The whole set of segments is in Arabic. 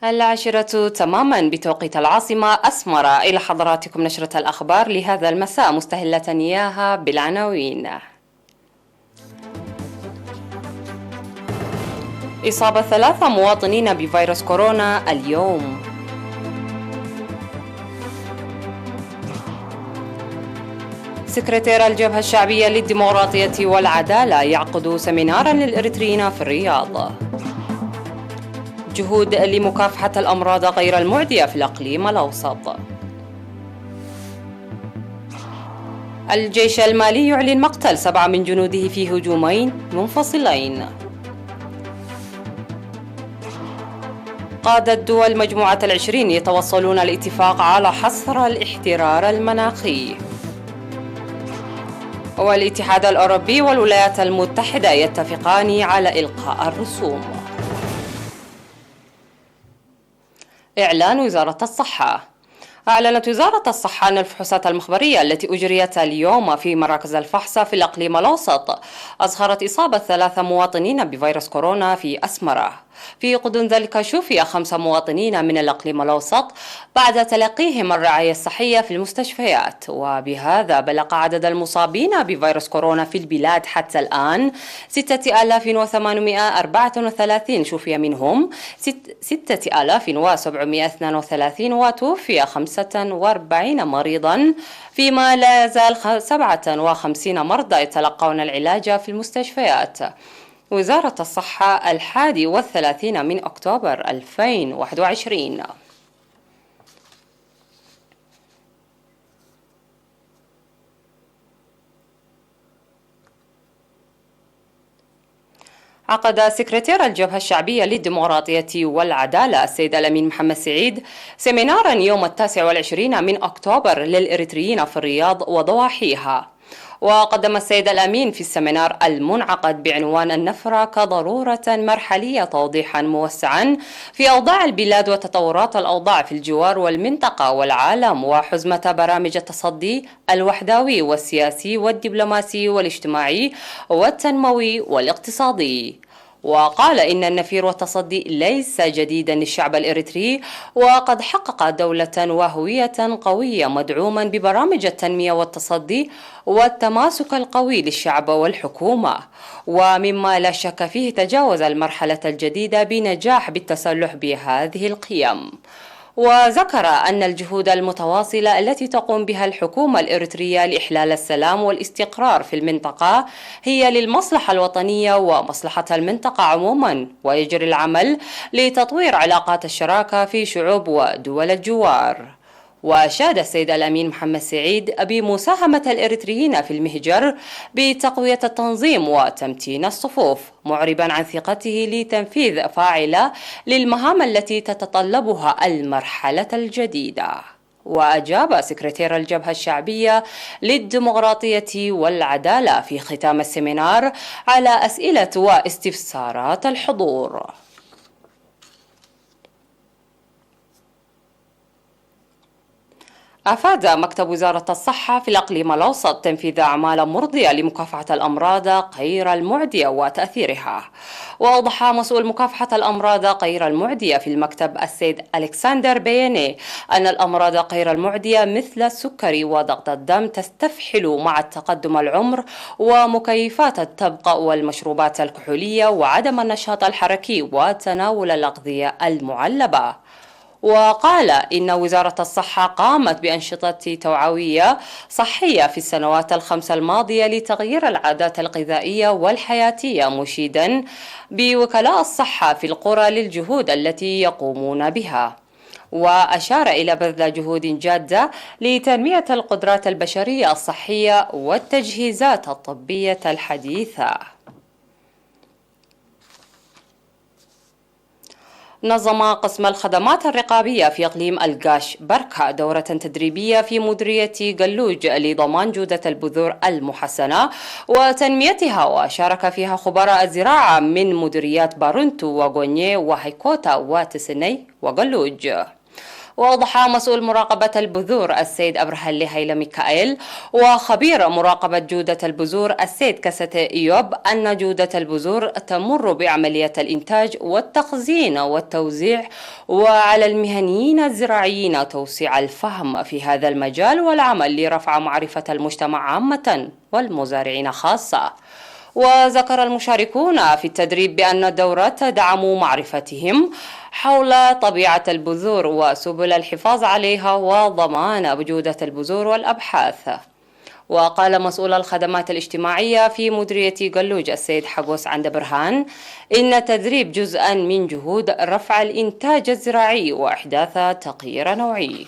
العاشرة تماما بتوقيت العاصمة أسمر. إلى حضراتكم نشرة الأخبار لهذا المساء، مستهلة إياها بالعناوين. إصابة 3 مواطنين بفيروس كورونا اليوم. سكرتير الجبهة الشعبية للديمقراطية والعدالة يعقد سمينارا للإريتريين في الرياض. جهود لمكافحة الأمراض غير المعدية في الإقليم الأوسط. الجيش المالي يعلن مقتل 7 من جنوده في هجومين منفصلين. قادة دول مجموعة ال20 يتوصلون الاتفاق على حصر الاحترار المناخي. والاتحاد الأوروبي والولايات المتحدة يتفقان على إلقاء الرسوم. إعلان وزارة الصحة. أعلنت وزارة الصحة أن الفحوصات المخبرية التي أجريت اليوم في مراكز الفحص في الإقليم الأوسط أظهرت إصابة 3 مواطنين بفيروس كورونا في أسمرة. في غضون ذلك شوفي 5 مواطنين من الإقليم الأوسط بعد تلقيهم الرعاية الصحية في المستشفيات، وبهذا بلغ عدد المصابين بفيروس كورونا في البلاد حتى الآن 6834. شوفي منهم 6732 وتوفي 45 مريضا، فيما لا يزال 57 مرضى يتلقون العلاج في المستشفيات. وزارة الصحة 31 من أكتوبر 2021. عقد سكرتير الجبهة الشعبية للديمقراطية والعدالة السيد الأمين محمد سعيد سمينارا يوم 29 من أكتوبر للإريتريين في الرياض وضواحيها. وقدم السيد الأمين في السمينار المنعقد بعنوان النفرة كضرورة مرحلية توضيحا موسعا في أوضاع البلاد وتطورات الأوضاع في الجوار والمنطقة والعالم، وحزمة برامج التصدي الوحدوي والسياسي والدبلوماسي والاجتماعي والتنموي والاقتصادي. وقال إن النفير والتصدي ليس جديدا للشعب الإريتري، وقد حقق دولة وهوية قوية مدعوما ببرامج التنمية والتصدي والتماسك القوي للشعب والحكومة، ومما لا شك فيه تجاوز المرحلة الجديدة بنجاح بالتسلح بهذه القيم. وذكر أن الجهود المتواصلة التي تقوم بها الحكومة الإريترية لإحلال السلام والاستقرار في المنطقة هي للمصلحة الوطنية ومصلحة المنطقة عموما، ويجري العمل لتطوير علاقات الشراكة في شعوب ودول الجوار. وأشاد السيد الأمين محمد سعيد بمساهمة الإريتريين في المهجر بتقوية التنظيم وتمتين الصفوف، معربا عن ثقته لتنفيذ فاعلة للمهام التي تتطلبها المرحلة الجديدة. وأجاب سكرتير الجبهة الشعبية للديمقراطية والعدالة في ختام السمينار على أسئلة واستفسارات الحضور. أفاد مكتب وزارة الصحة في الإقليم الأوسط تنفيذ أعمال مرضية لمكافحة الأمراض غير المعدية وتأثيرها. وأوضح مسؤول مكافحة الأمراض غير المعدية في المكتب السيد ألكسندر بياني أن الأمراض غير المعدية مثل السكري وضغط الدم تستفحل مع التقدم العمر، ومكيفات التبغ والمشروبات الكحولية وعدم النشاط الحركي وتناول الأغذية المعلبة. وقال إن وزارة الصحة قامت بأنشطة توعوية صحية في السنوات ال5 الماضية لتغيير العادات الغذائية والحياتية، مشيدا بوكلاء الصحة في القرى للجهود التي يقومون بها. وأشار إلى بذل جهود جادة لتنمية القدرات البشرية الصحية والتجهيزات الطبية الحديثة. نظم قسم الخدمات الرقابية في إقليم القاش بركة دورة تدريبية في مديرية قلوج لضمان جودة البذور المحسنة وتنميتها، وشارك فيها خبراء الزراعة من مديريات بارونتو وغونيه وهيكوتا وتسني وقلوج. وأوضح مسؤول مراقبة البذور السيد أبرهالي هيلا ميكائيل وخبير مراقبة جودة البذور السيد كاسة إيوب أن جودة البذور تمر بعملية الإنتاج والتخزين والتوزيع، وعلى المهنيين الزراعيين توسيع الفهم في هذا المجال والعمل لرفع معرفة المجتمع عامة والمزارعين خاصة. وذكر المشاركون في التدريب بأن الدورة تدعم معرفتهم حول طبيعة البذور وسبل الحفاظ عليها وضمان جودة البذور والأبحاث. وقال مسؤول الخدمات الاجتماعية في مديرية قلوج السيد حقوس عند برهان إن التدريب جزءا من جهود رفع الإنتاج الزراعي وإحداث تغيير نوعي.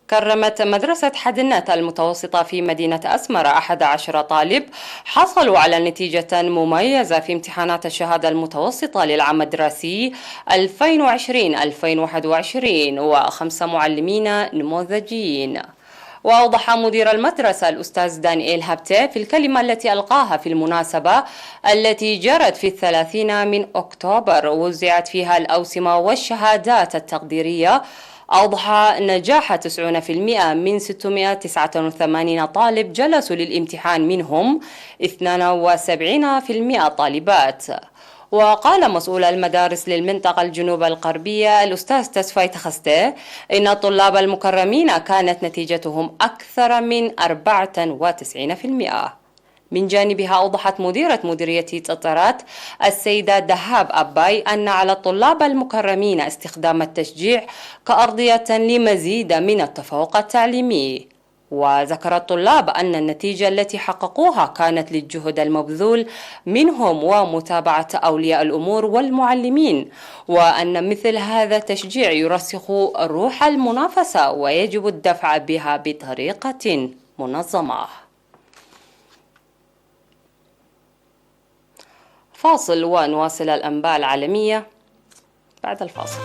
كرمت مدرسة حدنات المتوسطة في مدينة أسمر 11 طالب حصلوا على نتيجة مميزة في امتحانات الشهادة المتوسطة للعام الدراسي 2020-2021 و5 معلمين نموذجيين. وأوضح مدير المدرسة الأستاذ دانيال هابتي في الكلمة التي ألقاها في المناسبة التي جرت في 30 من أكتوبر وزعت فيها الأوسمة والشهادات التقديرية، أوضح نجاح 90% من 689 طالب جلسوا للامتحان، منهم 72% طالبات. وقال مسؤول المدارس للمنطقة الجنوب الغربية الأستاذ تسفاي تخستي إن الطلاب المكرمين كانت نتيجتهم أكثر من 94%. من جانبها أوضحت مديرية تطرات السيدة دهاب أباي أن على الطلاب المكرمين استخدام التشجيع كأرضية لمزيد من التفوق التعليمي. وذكر الطلاب أن النتيجة التي حققوها كانت للجهد المبذول منهم ومتابعة أولياء الأمور والمعلمين، وأن مثل هذا التشجيع يرسخ روح المنافسة ويجب الدفع بها بطريقة منظمة. فاصل ونواصل الأنباء العالمية بعد الفاصل.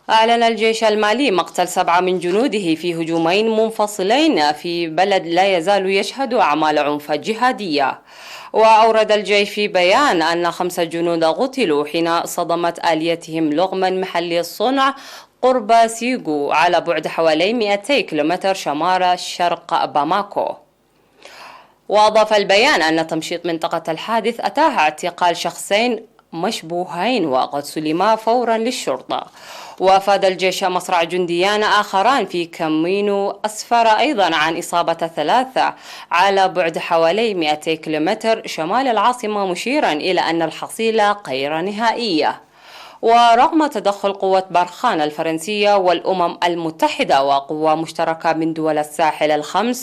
أعلن الجيش المالي مقتل 7 من جنوده في هجومين منفصلين في بلد لا يزال يشهد أعمال عنف جهادية. وأورد الجيش في بيان أن 5 جنود قتلوا حين صدمت آليتهم لغما محلي الصنع قرب سيغو على بعد حوالي 200 كيلومتر شمال شرق باماكو. وأضاف البيان أن تمشيط منطقة الحادث أتاح اعتقال شخصين مشبوهين وقد سلما فورا للشرطة. وأفاد الجيش مصرع جنديان آخران في كامينو أسفر أيضا عن إصابة 3 على بعد حوالي 200 كيلومتر شمال العاصمة، مشيرا إلى أن الحصيلة غير نهائية. ورغم تدخل قوة بارخان الفرنسية والأمم المتحدة وقوى مشتركة من دول الساحل ال5،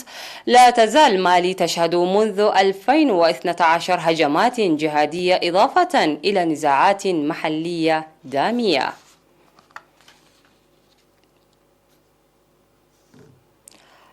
لا تزال مالي تشهد منذ 2012 هجمات جهادية إضافة إلى نزاعات محلية دامية.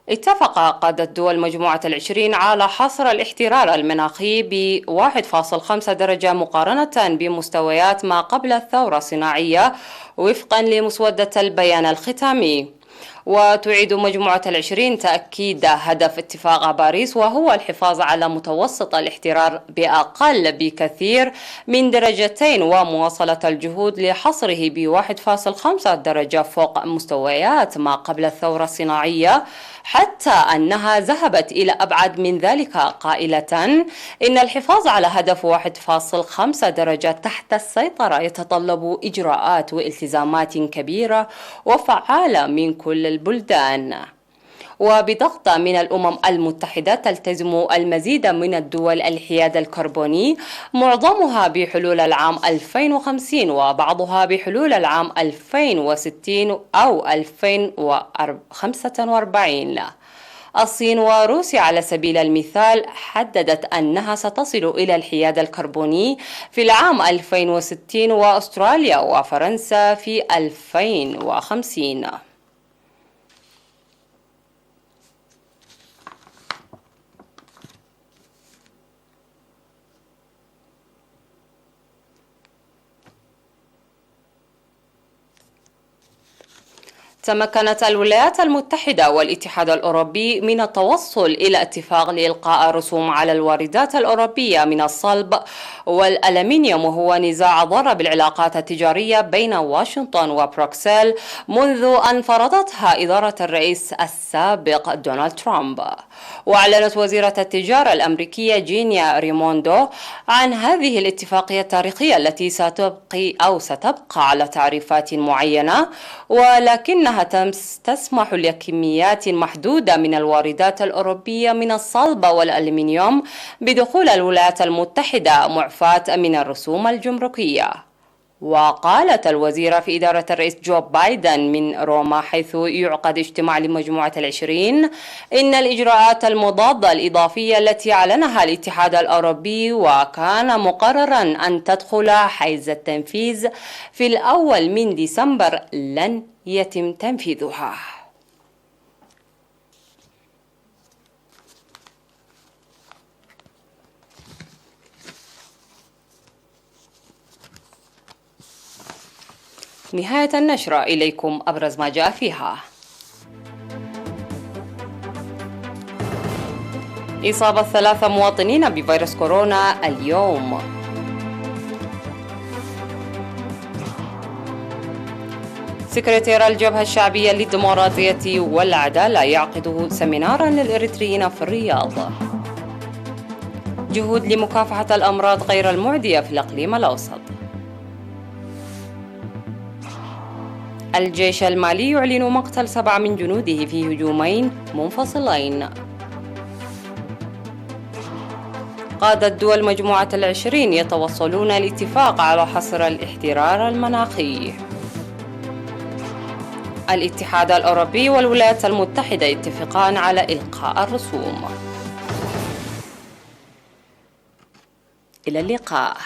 اتفق قادة دول مجموعة 20 على حصر الاحترار المناخي ب1.5 درجة مقارنة بمستويات ما قبل الثورة الصناعية وفقا لمسودة البيان الختامي. وتعيد مجموعة 20 تأكيد هدف اتفاق باريس، وهو الحفاظ على متوسط الاحترار بأقل بكثير من 2 درجة ومواصلة الجهود لحصره ب1.5 درجة فوق مستويات ما قبل الثورة الصناعية، حتى أنها ذهبت إلى أبعد من ذلك قائلة إن الحفاظ على هدف 1.5 درجة تحت السيطرة يتطلب إجراءات والتزامات كبيرة وفعالة من كل البلدان. وبضغط من الأمم المتحدة تلتزم المزيد من الدول الحياد الكربوني، معظمها بحلول العام 2050 وبعضها بحلول العام 2060 أو 2045. الصين وروسيا على سبيل المثال حددت أنها ستصل إلى الحياد الكربوني في العام 2060، وأستراليا وفرنسا في 2050. تمكنت الولايات المتحدة والاتحاد الأوروبي من التوصل إلى اتفاق لإلقاء الرسوم على الواردات الأوروبية من الصلب والألمنيوم، وهو نزاع ضر بالعلاقات التجارية بين واشنطن وبروكسل منذ أن فرضتها إدارة الرئيس السابق دونالد ترامب. وأعلنت وزيرة التجارة الأمريكية جينيا ريموندو عن هذه الاتفاقية التاريخية التي ستبقى على تعريفات معينة، ولكنها تسمح لكميات محدودة من الواردات الأوروبية من الصلب والألمنيوم بدخول الولايات المتحدة معفاة من الرسوم الجمركية. وقالت الوزيرة في إدارة الرئيس جو بايدن من روما حيث يعقد اجتماع لمجموعة العشرين إن الإجراءات المضادة الإضافية التي أعلنها الاتحاد الأوروبي وكان مقررا أن تدخل حيز التنفيذ في الأول من ديسمبر لن يتم تنفيذها. نهاية النشرة، إليكم أبرز ما جاء فيها. إصابة 3 مواطنين بفيروس كورونا اليوم. سكرتير الجبهة الشعبية للديمقراطية والعدالة يعقد سمينارا للإريتريين في الرياض. جهود لمكافحة الأمراض غير المعدية في الإقليم الأوسط. الجيش المالي يعلن مقتل 7 من جنوده في هجومين منفصلين. قادة دول مجموعة العشرين يتوصلون لاتفاق على حصر الاحترار المناخي. الاتحاد الأوروبي والولايات المتحدة يتفقان على إلقاء الرسوم. إلى اللقاء.